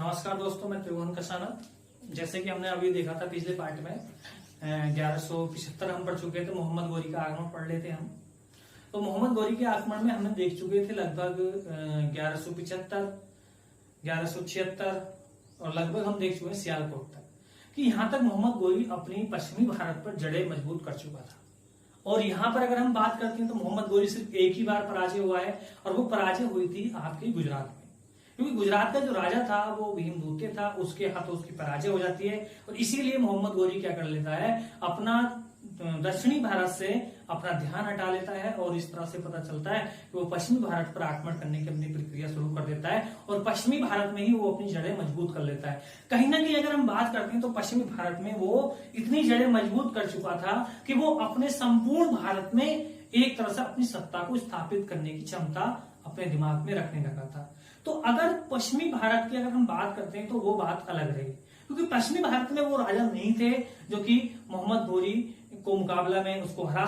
नमस्कार दोस्तों, मैं त्रिभुवन कसाना। जैसे कि हमने अभी देखा था पिछले पार्ट में 1175 हम पढ़ चुके थे। मोहम्मद गोरी का आगमन पढ़ लेते हम। तो मोहम्मद गोरी के आगमन में हमने देख चुके थे लगभग 1175, 1176 और लगभग हम देख चुके हैं सियालकोट तक, कि यहाँ तक मोहम्मद गोरी अपनी पश्चिमी भारत पर जड़ें मजबूत कर चुका था। और यहाँ पर अगर हम बात करते हैं तो मोहम्मद गोरी सिर्फ एक ही बार पराजय हुआ है, और वो पराजय हुई थी आपके गुजरात में, क्योंकि गुजरात का जो राजा था वो भीमदूते था, उसके हाथों उसकी पराजय हो जाती है। और इसीलिए मोहम्मद गोरी क्या कर लेता है, अपना दक्षिणी भारत से अपना ध्यान हटा लेता है, और इस तरह से पता चलता है कि वो पश्चिमी भारत पर आक्रमण करने की अपनी प्रक्रिया शुरू कर देता है, और पश्चिमी भारत में ही वो अपनी जड़ें मजबूत कर लेता है। कहीं ना कहीं अगर हम बात करते हैं तो पश्चिमी भारत में वो इतनी जड़ें मजबूत कर चुका था कि वो अपने संपूर्ण भारत में एक तरह से अपनी सत्ता को स्थापित करने की क्षमता अपने दिमाग में रखने लगा था। तो अगर पश्चिमी भारत की अगर हम बात करते हैं तो वो बात अलग रही, क्योंकि पश्चिमी भारत में वो राजा नहीं थे जो कि मोहम्मद गोरी को मुकाबला में उसको हरा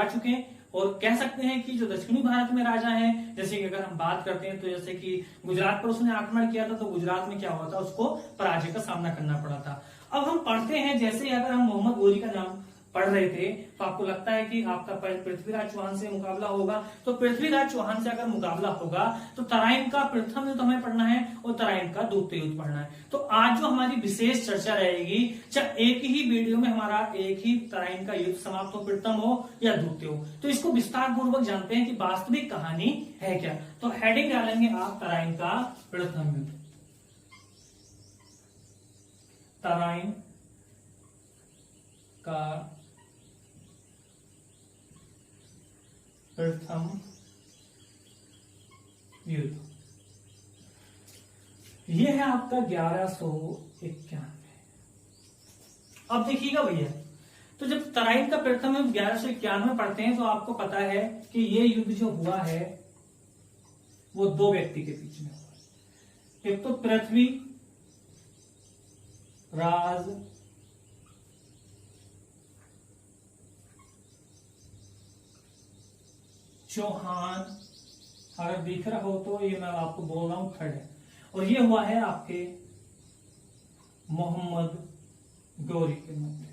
चुके। और कह सकते हैं कि जो दक्षिणी भारत में राजा हैं, जैसे कि अगर हम बात करते हैं तो जैसे कि गुजरात पर उसने आक्रमण किया था, तो गुजरात में क्या हुआ था, उसको पराजय का सामना करना पड़ा था। अब हम पढ़ते हैं, जैसे अगर हम मोहम्मद गोरी का नाम पढ़ रहे थे तो आपको लगता है कि आपका पृथ्वीराज चौहान से मुकाबला होगा। तो पृथ्वीराज चौहान से अगर मुकाबला होगा तो तराइन का प्रथम युद्ध हमें पढ़ना है और तराइन का द्वितीय युद्ध पढ़ना है। तो आज जो हमारी विशेष चर्चा रहेगी, चाहे एक ही वीडियो में हमारा एक ही तराइन का युद्ध समाप्त हो, प्रथम हो या द्वितीय हो, तो इसको विस्तार पूर्वक जानते हैं कि वास्तविक कहानी है क्या। तो हेडिंग डालेंगे आप, तराइन का प्रथम युद्ध, तराइन का प्रथम युद्ध। यह है आपका 1191। अब देखिएगा भैया, तो जब तराइन का प्रथम युद्ध 1191 पढ़ते हैं तो आपको पता है कि यह युद्ध जो हुआ है वो दो व्यक्ति के बीच में हुआ। एक तो पृथ्वी राज चौहान, अगर दिख रहा हो तो ये मैं आपको बोल रहा हूं खड़े, और ये हुआ है आपके मोहम्मद गोरी के मध्य।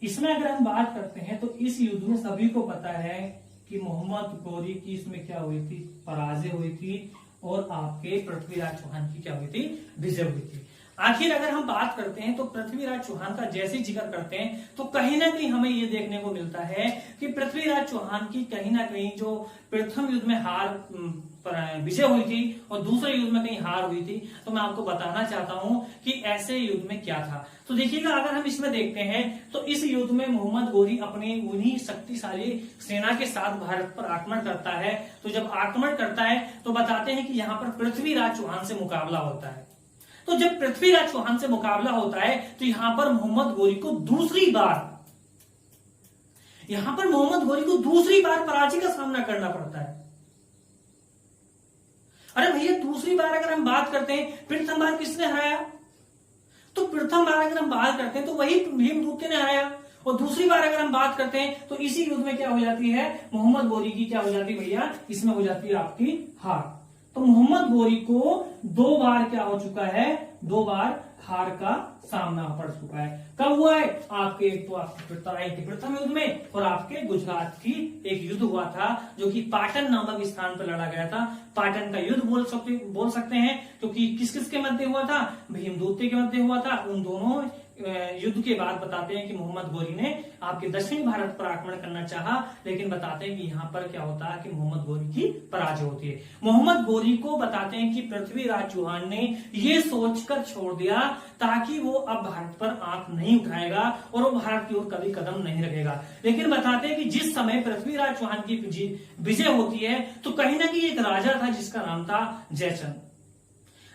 इसमें अगर हम बात करते हैं तो इस युद्ध में सभी को पता है कि मोहम्मद गोरी की इसमें क्या हुई थी, पराजय हुई थी, और आपके पृथ्वीराज चौहान की क्या हुई थी, विजय हुई थी। आखिर अगर हम बात करते हैं तो पृथ्वीराज चौहान का जैसे जिक्र करते हैं तो कहीं ना कहीं हमें यह देखने को मिलता है कि पृथ्वीराज चौहान की कहीं ना कहीं जो प्रथम युद्ध में विजय हुई थी और दूसरे युद्ध में कहीं हार हुई थी। तो मैं आपको बताना चाहता हूं कि ऐसे युद्ध में क्या था। तो देखिएगा, अगर हम इसमें देखते हैं तो इस युद्ध में मोहम्मद गोरी अपनी उन्हीं शक्तिशाली सेना के साथ भारत पर आक्रमण करता है। तो जब आक्रमण करता है तो बताते हैं कि यहाँ पर पृथ्वीराज चौहान से मुकाबला होता है। तो जब पृथ्वीराज चौहान से मुकाबला होता है तो यहां पर मोहम्मद गोरी को दूसरी बार पराजय का सामना करना पड़ता है। अरे भैया, दूसरी बार अगर हम बात करते हैं, प्रथम बार किसने हराया, तो प्रथम बार अगर हम बात करते हैं तो वही भीमदूते ने हराया, और दूसरी बार अगर हम बात करते हैं तो इसी युद्ध में क्या हो जाती है, मोहम्मद गोरी की क्या हो जाती है भैया, इसमें हो जाती है आपकी हार। तो मोहम्मद गोरी को दो बार क्या हो चुका है, दो बार हार का सामना पड़ चुका है। कब हुआ है, आपके तो आपके तराइन के प्रथम युद्ध में, और आपके गुजरात की एक युद्ध हुआ था जो कि पाटन नामक स्थान पर लड़ा गया था। पाटन का युद्ध बोल सकते हैं, क्योंकि किस किस के मध्य हुआ था, भीमदूते के मध्य हुआ था। उन दोनों युद्ध के बाद बताते हैं कि मोहम्मद गोरी ने आपके दक्षिणी भारत पर आक्रमण करना चाहा, लेकिन बताते हैं कि यहाँ पर क्या होता है कि मोहम्मद गोरी की पराजय होती है। मोहम्मद गोरी को बताते हैं कि पृथ्वीराज चौहान ने ये सोचकर छोड़ दिया ताकि वो अब भारत पर आंख नहीं उठाएगा और वो भारत की ओर कभी कदम नहीं रखेगा। लेकिन बताते हैं कि जिस समय पृथ्वीराज चौहान की विजय होती है तो कहीं ना कहीं एक राजा था जिसका नाम था जयचंद।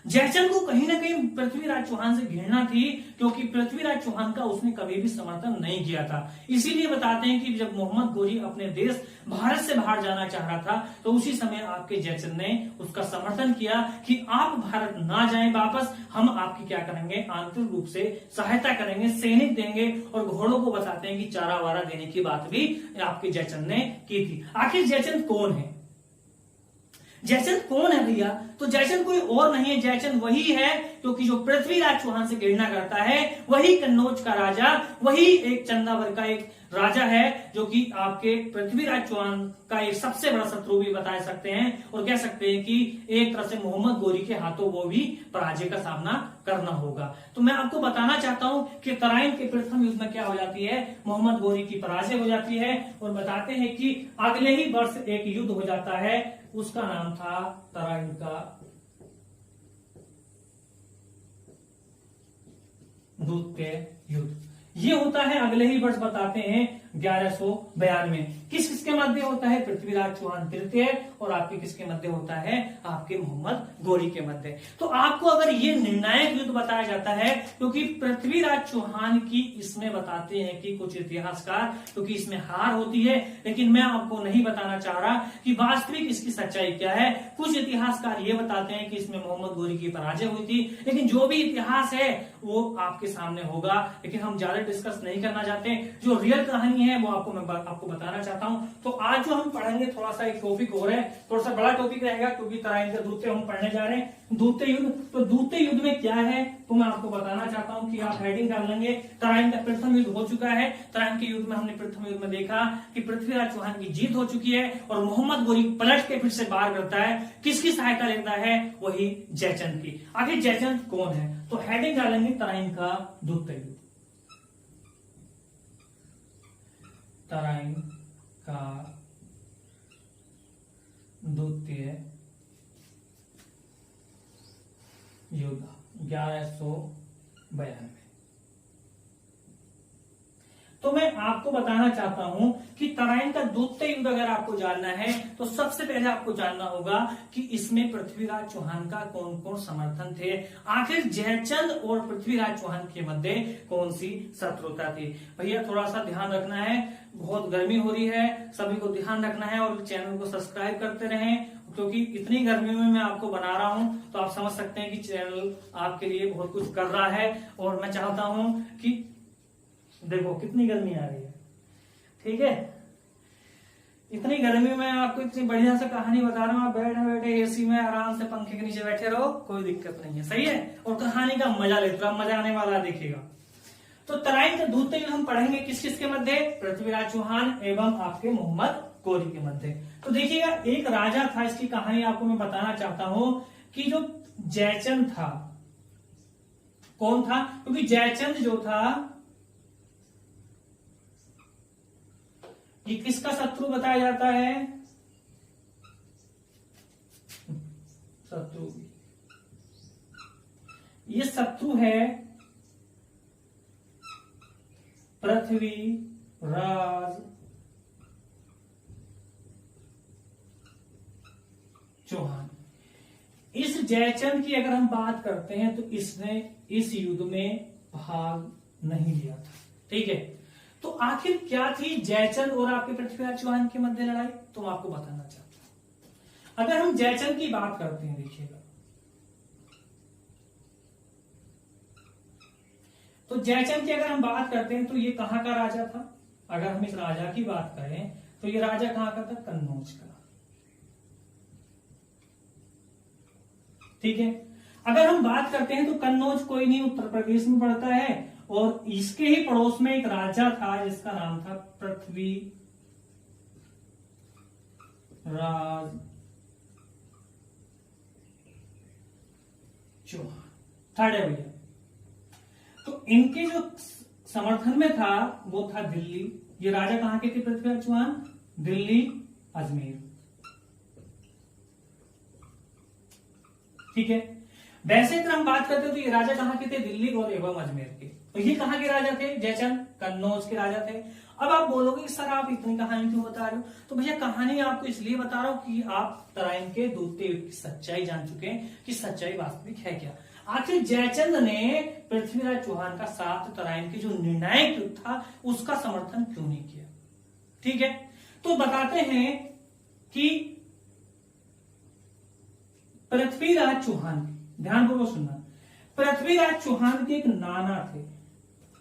जयचंद को कहीं ना कहीं पृथ्वीराज चौहान से घृणा थी, क्योंकि पृथ्वीराज चौहान का उसने कभी भी समर्थन नहीं किया था। इसीलिए बताते हैं कि जब मोहम्मद गोरी अपने देश भारत से बाहर जाना चाह रहा था तो उसी समय आपके जयचंद ने उसका समर्थन किया कि आप भारत ना जाएं वापस, हम आपकी क्या करेंगे, आंतरिक रूप से सहायता करेंगे, सैनिक देंगे, और घोड़ों को बताते हैं कि चारा वारा देने की बात भी आपके जयचंद ने की थी। आखिर जयचंद कौन है? जयचंद कौन है भैया? तो जयचंद कोई और नहीं है, जयचंद वही है क्योंकि जो पृथ्वीराज चौहान से घृणा करता है, वही कन्नौज का राजा, वही एक चंदावर का एक राजा है जो कि आपके पृथ्वीराज चौहान का एक सबसे बड़ा शत्रु भी बता सकते हैं, और कह सकते हैं कि एक तरह से मोहम्मद गोरी के हाथों वो भी पराजय का सामना करना होगा। तो मैं आपको बताना चाहता हूं कि तराइन के प्रथम युद्ध में क्या हो जाती है, मोहम्मद गोरी की पराजय हो जाती है, और बताते हैं कि अगले ही वर्ष एक युद्ध हो जाता है, उसका नाम था तराइन का द्वितीय युद्ध। ये होता है अगले ही वर्ष, बताते हैं 1192। किस किसके मध्य होता है? पृथ्वीराज चौहान तृतीय और आपके किसके मध्य होता है? आपके मोहम्मद गोरी के मध्य। तो आपको अगर ये निर्णायक युद्ध बताया जाता है, क्योंकि पृथ्वीराज चौहान की इसमें बताते हैं कि कुछ इतिहासकार, क्योंकि इसमें हार होती है, लेकिन मैं आपको नहीं बताना चाह रहा कि वास्तविक इसकी सच्चाई क्या है। कुछ इतिहासकार ये बताते हैं कि इसमें मोहम्मद गोरी की पराजय हुई थी, लेकिन जो भी इतिहास है वो आपके सामने होगा, लेकिन हम ज्यादा डिस्कस नहीं करना चाहते। जो रियल कहानी है वो मैं आपको बताना चाहता हूं। तो आज जो हम पढ़ेंगे थोड़ा सा एक टॉपिक और है, थोड़ा सा बड़ा टॉपिक रहेगा, क्योंकि तराइन का द्वितीय हम पढ़ने जा रहे हैं, द्वितीय युद्ध। तो द्वितीय युद्ध में क्या है तो मैं आपको बताना चाहता हूं कि आप हेडिंग कर लेंगे। तराइन का प्रथम युद्ध हो चुका है। तराइन के युद्ध में हमने प्रथम युद्ध में देखा कि पृथ्वीराज चौहान की जीत हो चुकी है और मोहम्मद गोरी पलट के फिर से बाहर करता है। किसकी सहायता लेता है? वही जयचंद की। आखिर जयचंद कौन है? तो हेडिंग डालेंगे तराइन का द्वितीय युद्ध, तराइन का द्वितीय युद्ध 1192। तो मैं आपको बताना चाहता हूं कि तराइन का द्वितीय युद्ध अगर आपको जानना है तो सबसे पहले आपको जानना होगा कि इसमें पृथ्वीराज चौहान का कौन कौन समर्थन थे। आखिर जयचंद और पृथ्वीराज चौहान के मध्य कौन सी शत्रुता थी। भैया थोड़ा सा ध्यान रखना है, बहुत गर्मी हो रही है, सभी को ध्यान रखना है और चैनल को सब्सक्राइब करते रहें, क्योंकि इतनी गर्मी में मैं आपको बना रहा हूं तो आप समझ सकते हैं कि चैनल आपके लिए बहुत कुछ कर रहा है। और मैं चाहता हूं कि देखो कितनी गर्मी आ रही है, ठीक है। इतनी गर्मी में आपको इतनी बढ़िया से कहानी बता रहा हूं, आप बैठे बैठे एसी में आराम से पंखे के नीचे बैठे रहो, कोई दिक्कत नहीं है, सही है। और कहानी का मजा लेते रहो, मजा आने वाला देखिएगा। तो तराइन का द्वितीय युद्ध हम पढ़ेंगे किस किस के मध्य? पृथ्वीराज चौहान एवं आपके मोहम्मद गोरी के मध्य। तो देखिएगा, एक राजा था, इसकी कहानी आपको मैं बताना चाहता हूं कि जो जयचंद था, कौन था? क्योंकि जयचंद जो था ये किसका शत्रु बताया जाता है? शत्रु, ये शत्रु है पृथ्वीराज चौहान। इस जयचंद की अगर हम बात करते हैं तो इसने इस युद्ध में भाग नहीं लिया था, ठीक है। तो आखिर क्या थी जयचंद और आपके पृथ्वीराज चौहान के मध्य लड़ाई, तो मैं आपको बताना चाहता हूं। अगर हम जयचंद की बात करते हैं, देखिएगा, तो जयचंद की अगर हम बात करते हैं तो ये कहां का राजा था? अगर हम इस राजा की बात करें तो ये राजा कहां का था? कन्नौज का, ठीक है। अगर हम बात करते हैं तो कन्नौज कोई नहीं, उत्तर प्रदेश में पड़ता है, और इसके ही पड़ोस में एक राजा था जिसका नाम था पृथ्वीराज चौहान, थर्ड है भैया। तो इनके जो समर्थन में था वो था दिल्ली। ये राजा कहां के थे? पृथ्वीराज चौहान, दिल्ली, अजमेर, ठीक है। वैसे अगर हम बात करते हैं तो ये राजा कहां के थे? दिल्ली और एवं अजमेर के। तो ये कहां के राजा थे? जयचंद कन्नौज के राजा थे। अब आप बोलोगे कि सर आप इतनी कहानी क्यों बता रहे हो? तो भैया कहानी आपको इसलिए बता रहा हूं कि आप तराइन के द्वितीय युद्ध की सच्चाई जान चुके हैं कि सच्चाई वास्तविक है क्या। आखिर जयचंद ने पृथ्वीराज चौहान का साथ तराइन के जो निर्णायक युद्ध था उसका समर्थन क्यों नहीं किया, ठीक है। तो बताते हैं कि पृथ्वीराज चौहान, ध्यानपूर्वक सुनना, पृथ्वीराज चौहान के एक नाना थे।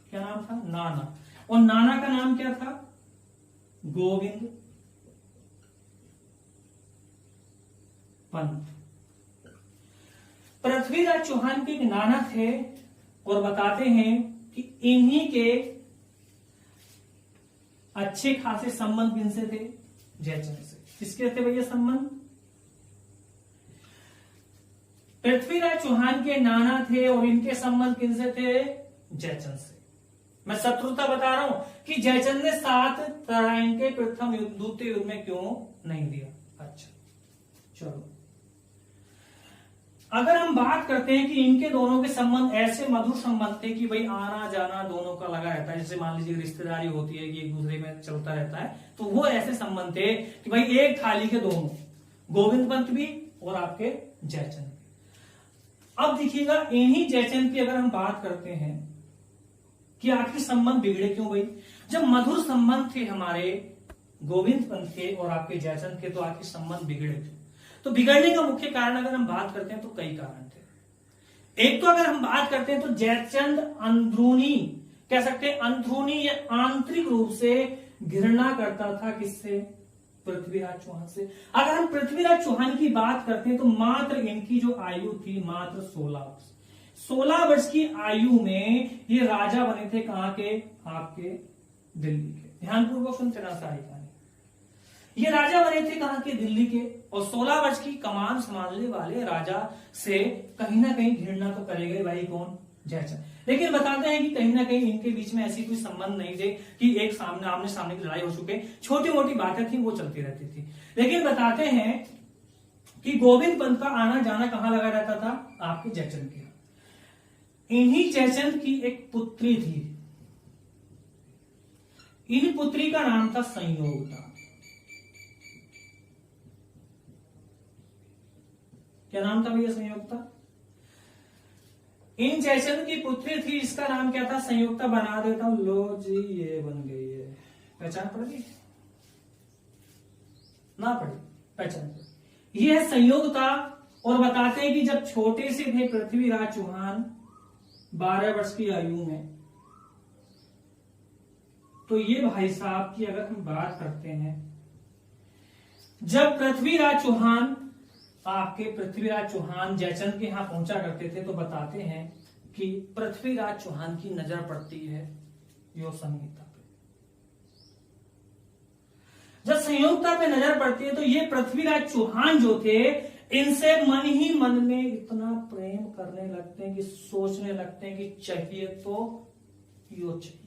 क्या नाम था? नाना। और नाना का नाम क्या था? गोविंद पंत। पृथ्वीराज चौहान के एक नाना थे और बताते हैं कि इन्हीं के अच्छे खासे संबंध किनसे थे? जयचंद से। किसके थे भैया संबंध? पृथ्वीराज चौहान के नाना थे और इनके संबंध किनसे थे? जयचंद से। मैं शत्रुता बता रहा हूं कि जयचंद ने साथ तराइन के प्रथम युद्ध द्वितीय युद्ध में क्यों नहीं दिया। अच्छा चलो, अगर हम बात करते हैं कि इनके दोनों के संबंध ऐसे मधुर संबंध थे कि भाई आना जाना दोनों का लगा रहता है, जैसे मान लीजिए रिश्तेदारी होती है कि एक दूसरे में चलता रहता है, तो वो ऐसे संबंध थे कि भाई एक थाली के दोनों, गोविंद पंत भी और आपके जयचंद भी। अब देखिएगा, इन्हीं जयचंद की अगर हम बात करते हैं कि आखिर संबंध बिगड़े क्यों भाई? जब मधुर संबंध थे हमारे गोविंद पंत के और आपके जयचंद के, तो आखिर संबंध बिगड़े क्यों? तो बिगड़ने का मुख्य कारण अगर हम बात करते हैं तो कई कारण थे। एक तो अगर हम बात करते हैं तो जयचंद अंदरूनी, कह सकते हैं अंदरूनी या आंतरिक रूप से घृणा करता था। किससे? पृथ्वीराज चौहान से। अगर हम पृथ्वीराज चौहान की बात करते हैं तो मात्र इनकी जो आयु थी मात्र 16 वर्ष। 16 वर्ष की आयु में ये राजा बने थे। कहां के? आपके दिल्ली के। ध्यानपूर्वक सुनते ना सारी कहानी। ये राजा बने थे कहां के? दिल्ली के। और 16 वर्ष की कमान संभालने वाले राजा से कहीं ना कहीं घृणा तो करेगा भाई। कौन? जयचंद। लेकिन बताते हैं कि कहीं ना कहीं इनके बीच में ऐसी कोई संबंध नहीं थे कि एक सामने आमने सामने की लड़ाई हो चुके, छोटी मोटी बातें थी वो चलती रहती थी। लेकिन बताते हैं कि गोविंद पंत का आना जाना कहां लगा रहता था? आपके जयचंद के। इन्हीं जयचंद की एक पुत्री थी। इन पुत्री का नाम था संयोगता। क्या नाम था भैया? संयोगता। इन जयचंद की पुत्री थी, इसका नाम क्या था? संयोगता। बना देता हूं, लो जी ये बन गई है। पहचान पड़ गई? ना पड़ी? पहचान पड़ी। ये है संयोगता। और बताते हैं कि जब छोटे से थे पृथ्वीराज चौहान 12 वर्ष की आयु में, तो ये भाई साहब की अगर हम बात करते हैं, जब पृथ्वीराज चौहान जयचंद के यहां पहुंचा करते थे, तो बताते हैं कि पृथ्वीराज चौहान की नजर पड़ती है यो संयोगता पे। जब संयोगता पे नजर पड़ती है तो ये पृथ्वीराज चौहान जो थे, इनसे मन ही मन में इतना प्रेम करने लगते हैं कि सोचने लगते हैं कि चाहिए तो यो चाहिए।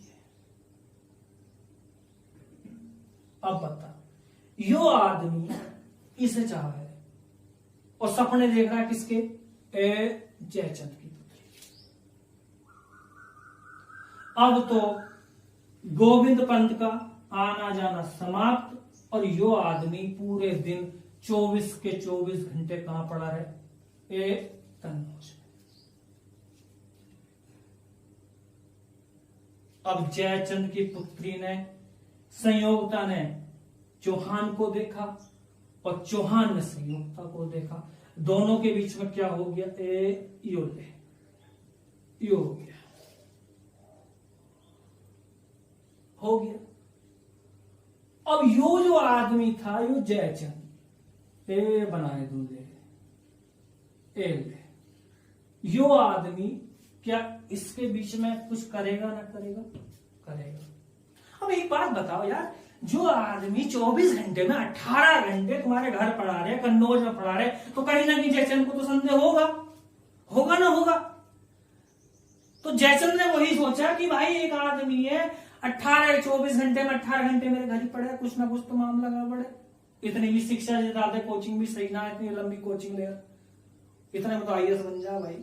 अब बता, यो आदमी इसे चाह है और सपने देख रहा है किसके? जयचंद की पुत्री। अब तो गोविंद पंत का आना जाना समाप्त और यो आदमी पूरे दिन 24 के 24 घंटे कहां पड़ा है? कन्नौज में। अब जयचंद की पुत्री ने, संयोगता ने चौहान को देखा और चौहान ने संयोगता को देखा। दोनों के बीच में क्या हो गया? यो हो गया। अब यो जो आदमी था, यो जयचंद, बनाए दूल्हे, यो आदमी क्या इसके बीच में कुछ करेगा ना करेगा? करेगा। अब एक बात बताओ यार, जो आदमी 24 घंटे में 18 घंटे तुम्हारे घर पड़ा रहे, कन्नौज में पड़ा रहे, तो कहीं ना कहीं जयचंद को तो संदेह होगा ना होगा। तो जयचंद ने वही सोचा कि भाई एक आदमी है 24 घंटे में 18 घंटे मेरे घर ही पड़े, कुछ ना कुछ तो मामला गड़बड़ है। इतनी भी शिक्षा ज्यादा, कोचिंग भी सही ना, इतनी लंबी कोचिंग ले, इतने में तो आईएएस बन जा भाई।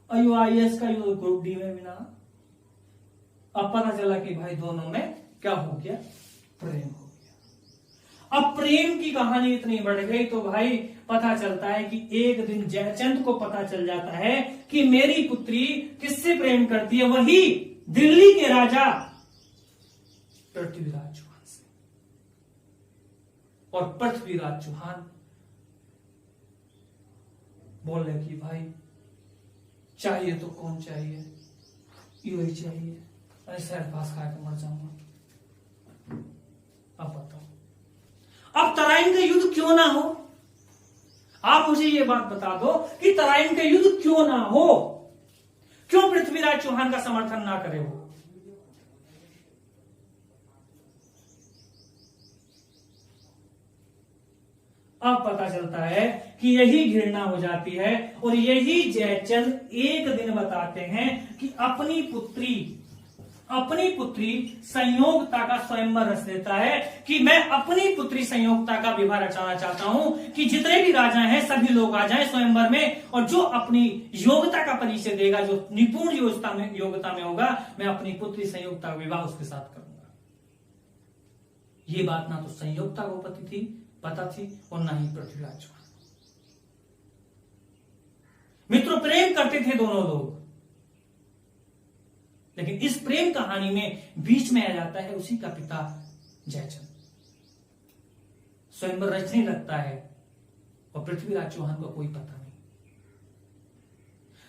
अयो आईएएस का यो ग्रुप डी में भी ना। अब पता चला कि भाई दोनों में क्या हो गया? प्रेम हो गया। अब प्रेम की कहानी इतनी बढ़ गई तो भाई पता चलता है कि एक दिन जयचंद को पता चल जाता है कि मेरी पुत्री किससे प्रेम करती है? वही दिल्ली के राजा पृथ्वीराज चौहान से। और पृथ्वीराज चौहान बोले कि भाई चाहिए तो कौन चाहिए? यू ही चाहिए। ऐसा पास खा के मर जाऊंगा। अब बताओ, अब तराइन का युद्ध क्यों ना हो? आप मुझे ये बात बता दो कि तराइन का युद्ध क्यों ना हो, क्यों पृथ्वीराज चौहान का समर्थन ना करे वो? अब पता चलता है कि यही घृणा हो जाती है और यही जयचंद एक दिन बताते हैं कि अपनी पुत्री संयोगता का स्वयंवर रच देता है कि मैं अपनी पुत्री संयोगता का विवाह रचाना चाहता हूं कि जितने भी राजा हैं सभी लोग आ जाएं स्वयंवर में, और जो अपनी योग्यता का परिचय देगा, जो निपुण योग्यता में होगा, मैं अपनी पुत्री संयोगता का विवाह उसके साथ करूंगा। ये बात ना तो संयोगता को पता थी और ना ही पृथ्वीराज चौहान। मित्रों, प्रेम करते थे दोनों लोग, लेकिन इस प्रेम कहानी में बीच में आ जाता है उसी का पिता जयचंद। स्वयंवर रचने लगता है और पृथ्वीराज चौहान को कोई पता नहीं।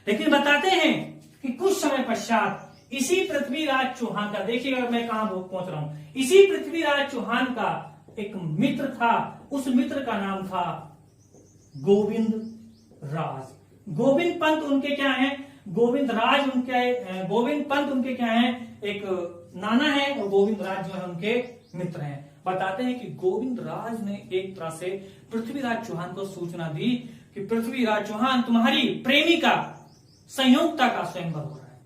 लेकिन बताते हैं कि कुछ समय पश्चात इसी पृथ्वीराज चौहान का, देखिएगा मैं कहां पहुंच रहा हूं, इसी पृथ्वीराज चौहान का एक मित्र था, उस मित्र का नाम था गोविंद राज। गोविंद पंत उनके क्या हैं? गोविंद पंत उनके क्या हैं? एक नाना है और गोविंद राज जो है उनके मित्र हैं। बताते हैं कि गोविंद राज ने एक तरह से पृथ्वीराज चौहान को सूचना दी कि पृथ्वीराज चौहान, तुम्हारी प्रेमिका संयोगता का स्वयंवर हो रहा है।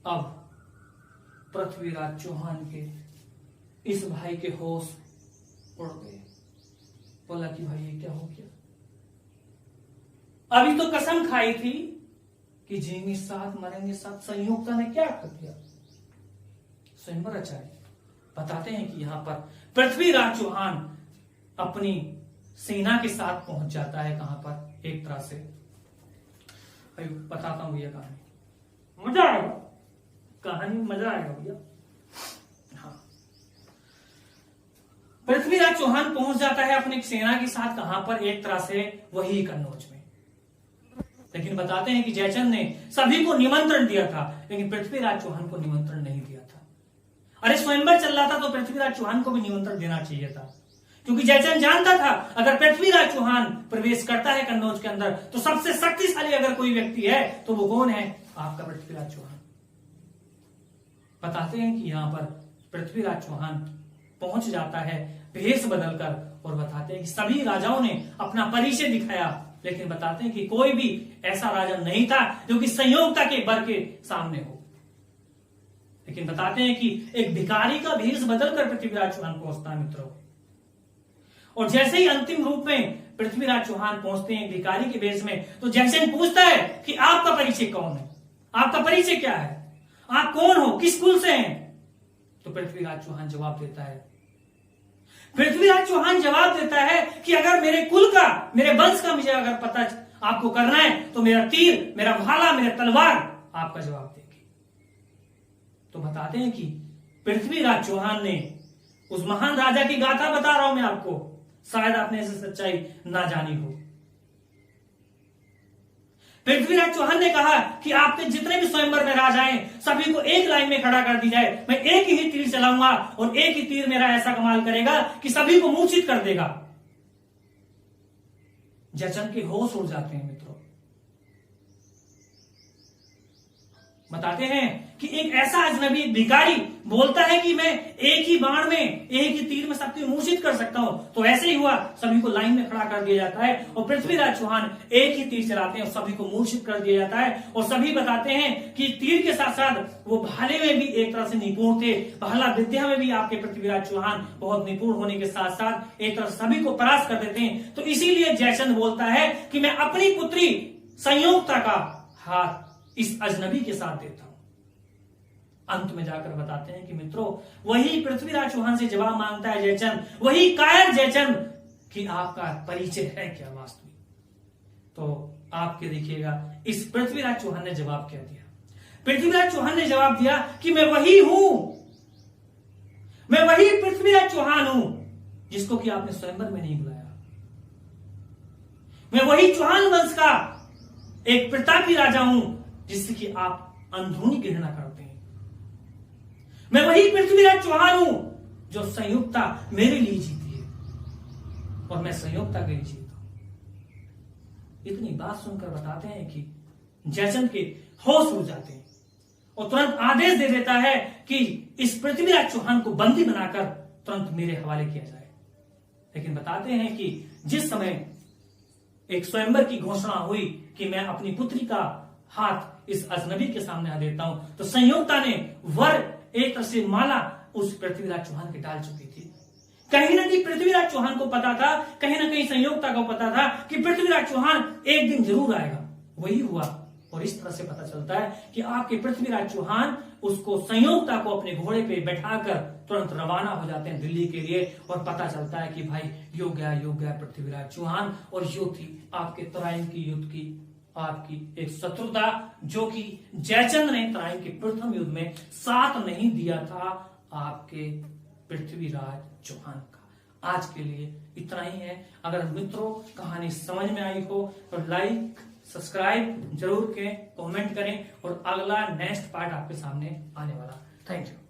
अब पृथ्वीराज चौहान के इस भाई के होश उड़ गए। बोला कि भाई ये क्या हो गया? अभी तो कसम खाई थी कि जिएंगे साथ मरेंगे साथ, संयोगता ने क्या कर दिया? स्वयंवर रचाए। बताते हैं कि यहां पर पृथ्वीराज चौहान अपनी सेना के साथ पहुंच जाता है। कहां पर? एक तरह से बताता हूं भैया कहानी, मजा आएगा, कहानी मजा आएगा भैया। हाँ, पृथ्वीराज चौहान पहुंच जाता है अपनी सेना के साथ। कहां पर? एक तरह से वही कन्नौज में। लेकिन बताते हैं कि जयचंद ने सभी को निमंत्रण दिया था, लेकिन पृथ्वीराज चौहान को निमंत्रण नहीं दिया था। अरे स्वयंवर चल रहा था तो पृथ्वीराज चौहान को भी निमंत्रण देना चाहिए था, क्योंकि जयचंद जानता था अगर पृथ्वीराज चौहान प्रवेश करता है कन्नौज के अंदर तो सबसे शक्तिशाली अगर कोई व्यक्ति है तो वो कौन है? आपका पृथ्वीराज चौहान। बताते हैं कि यहां पर पृथ्वीराज चौहान पहुंच जाता है भेष बदलकर, और बताते हैं कि सभी राजाओं ने अपना परिचय दिखाया, लेकिन बताते हैं कि कोई भी ऐसा राजा नहीं था जो कि संयोगता के बर के सामने हो। लेकिन बताते हैं कि एक भिखारी का भेष बदलकर पृथ्वीराज चौहान पहुंचता है मित्रों, और जैसे ही अंतिम रूप में पृथ्वीराज चौहान पहुंचते हैं भिखारी के भेष में, तो जयचंद पूछता है कि आपका परिचय कौन है, आपका परिचय क्या है, आप कौन हो, किस कुल से हैं? तो पृथ्वीराज चौहान जवाब देता है कि अगर मेरे कुल का, मेरे वंश का मुझे अगर पता आपको करना है तो मेरा तीर, मेरा भाला, मेरा तलवार आपका जवाब देगी। तो बताते हैं कि पृथ्वीराज चौहान ने उस महान राजा की गाथा बता रहा हूं मैं आपको, शायद आपने ऐसी सच्चाई ना जानी हो। पृथ्वीराज चौहान ने कहा कि आपके जितने भी स्वयंवर में राजा हैं सभी को एक लाइन में खड़ा कर दी जाए, मैं एक ही तीर चलाऊंगा और एक ही तीर मेरा ऐसा कमाल करेगा कि सभी को मूर्छित कर देगा। जयचंद के होश उड़ जाते हैं मित्रों। बताते हैं कि एक ऐसा अजनबी, एक भिखारी बोलता है कि मैं एक ही बाण में, एक ही तीर में सबको मूर्छित कर सकता हूं। तो ऐसे ही हुआ, सभी को लाइन में खड़ा कर दिया जाता है और पृथ्वीराज चौहान एक ही तीर चलाते हैं और सभी को मूर्छित कर दिया जाता है। और सभी बताते हैं कि तीर के साथ साथ वो भाले में भी एक तरह से निपुण थे, भाला विद्या में भी आपके पृथ्वीराज चौहान बहुत निपुण होने के साथ साथ एक तरह सभी को परास्त कर देते हैं। तो इसीलिए जयचंद बोलता है कि मैं अपनी पुत्री संयोगता का हाथ इस अजनबी के साथ देता हूं। अंत में जाकर बताते हैं कि मित्रों वही पृथ्वीराज चौहान से जवाब मांगता है जयचंद, वही कायर जयचंद कि आपका परिचय है क्या वास्तविक। तो आपके देखिएगा इस पृथ्वीराज चौहान ने जवाब क्या दिया। पृथ्वीराज चौहान ने जवाब दिया कि मैं वही हूं, मैं वही पृथ्वीराज चौहान हूं जिसको कि आपने स्वयंवर में नहीं बुलाया। मैं वही चौहान वंश का एक प्रतापी राजा हूं जिससे कि आप अंदरूनी घृणा करते हैं। मैं वही पृथ्वीराज चौहान हूं जो संयोगता मेरे लिए जीती है और मैं संयोगता के लिए जीती। इतनी बात सुनकर बताते हैं कि जयचंद के होश उड़ जाते हैं और तुरंत आदेश दे देता है कि इस पृथ्वीराज चौहान को बंदी बनाकर तुरंत मेरे हवाले किया जाए। लेकिन बताते हैं कि जिस समय एक स्वयंवर की घोषणा हुई कि मैं अपनी पुत्री का हाथ इस अजनबी के सामने देता हूं, तो संयोगता ने वर एक तरह से माला उस पृथ्वीराज चौहान के डाल चुकी थी। कहीं ना कहीं पृथ्वीराज चौहान को पता था, कहीं ना कहीं संयोगता को पता था कि पृथ्वीराज चौहान एक दिन जरूर आएगा। वही हुआ और इस तरह से पता चलता है कि आपके पृथ्वीराज चौहान उसको संयोगता को अपने घोड़े पे बैठाकर तुरंत रवाना हो जाते हैं दिल्ली के लिए। और पता चलता है कि भाई यो गया पृथ्वीराज चौहान। और यो थी आपके तराइन की युद्ध की आपकी एक शत्रुता, जो कि जयचंद ने तराइन के प्रथम युद्ध में साथ नहीं दिया था आपके पृथ्वीराज चौहान का। आज के लिए इतना ही है। अगर मित्रों कहानी समझ में आई हो तो लाइक सब्सक्राइब जरूर करें, कमेंट करें और अगला नेक्स्ट पार्ट आपके सामने आने वाला। Thank you.